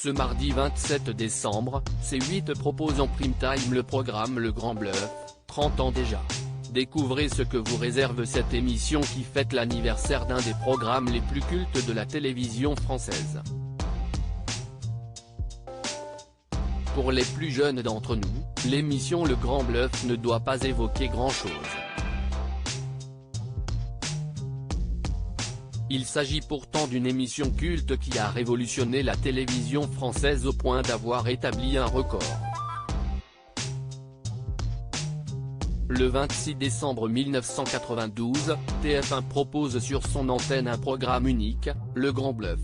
Ce mardi 27 décembre, C8 propose en prime time le programme Le Grand Bluff, 30 ans déjà. Découvrez ce que vous réserve cette émission qui fête l'anniversaire d'un des programmes les plus cultes de la télévision française. Pour les plus jeunes d'entre nous, l'émission Le Grand Bluff ne doit pas évoquer grand-chose. Il s'agit pourtant d'une émission culte qui a révolutionné la télévision française au point d'avoir établi un record. Le 26 décembre 1992, TF1 propose sur son antenne un programme unique, Le Grand Bluff.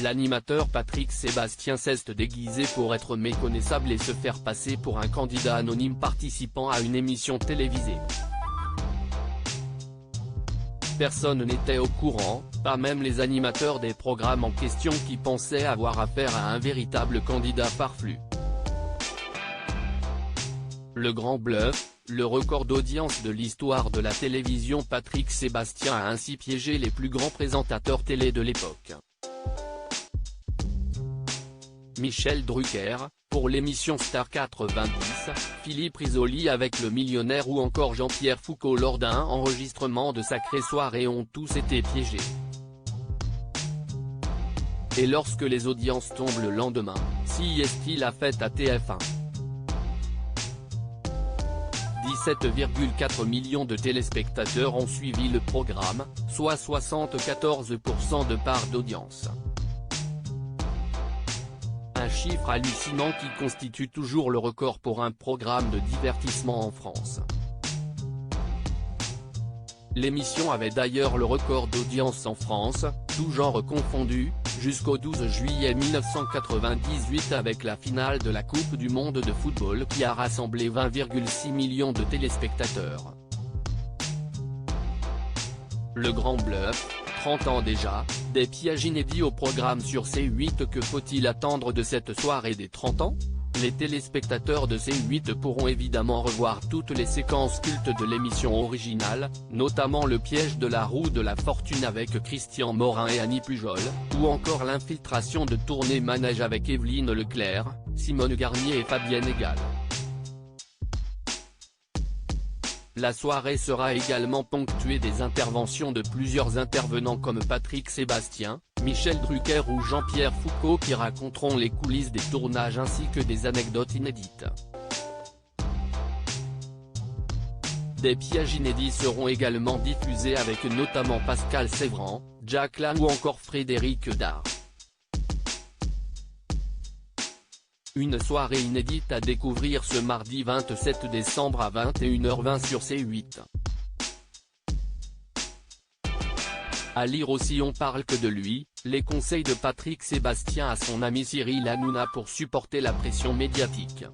L'animateur Patrick Sébastien s'est déguisé pour être méconnaissable et se faire passer pour un candidat anonyme participant à une émission télévisée. Personne n'était au courant, pas même les animateurs des programmes en question qui pensaient avoir affaire à un véritable candidat farfelu. Le Grand Bluff, le record d'audience de l'histoire de la télévision. Patrick Sébastien a ainsi piégé les plus grands présentateurs télé de l'époque. Michel Drucker, pour l'émission Star 90, Philippe Risoli avec Le Millionnaire ou encore Jean-Pierre Foucault lors d'un enregistrement de Sacrée Soirée ont tous été piégés. Et lorsque les audiences tombent le lendemain, si est-il la fête à TF1 ? 17,4 millions de téléspectateurs ont suivi le programme, soit 74% de part d'audience. Un chiffre hallucinant qui constitue toujours le record pour un programme de divertissement en France. L'émission avait d'ailleurs le record d'audience en France, tous genres confondus, jusqu'au 12 juillet 1998 avec la finale de la Coupe du Monde de football qui a rassemblé 20,6 millions de téléspectateurs. Le Grand Bluff, 30 ans déjà, des pièges inédits au programme sur C8. Que faut-il attendre de cette soirée des 30 ans ? Les téléspectateurs de C8 pourront évidemment revoir toutes les séquences cultes de l'émission originale, notamment le piège de la roue de la fortune avec Christian Morin et Annie Pujol, ou encore l'infiltration de Tournée Manège avec Évelyne Leclerc, Simone Garnier et Fabienne Egal. La soirée sera également ponctuée des interventions de plusieurs intervenants comme Patrick Sébastien, Michel Drucker ou Jean-Pierre Foucault qui raconteront les coulisses des tournages ainsi que des anecdotes inédites. Des pièges inédits seront également diffusés avec notamment Pascal Sévran, Jack Lang ou encore Frédéric Dard. Une soirée inédite à découvrir ce mardi 27 décembre à 21h20 sur C8. À lire aussi On parle que de lui, les conseils de Patrick Sébastien à son ami Cyril Hanouna pour supporter la pression médiatique.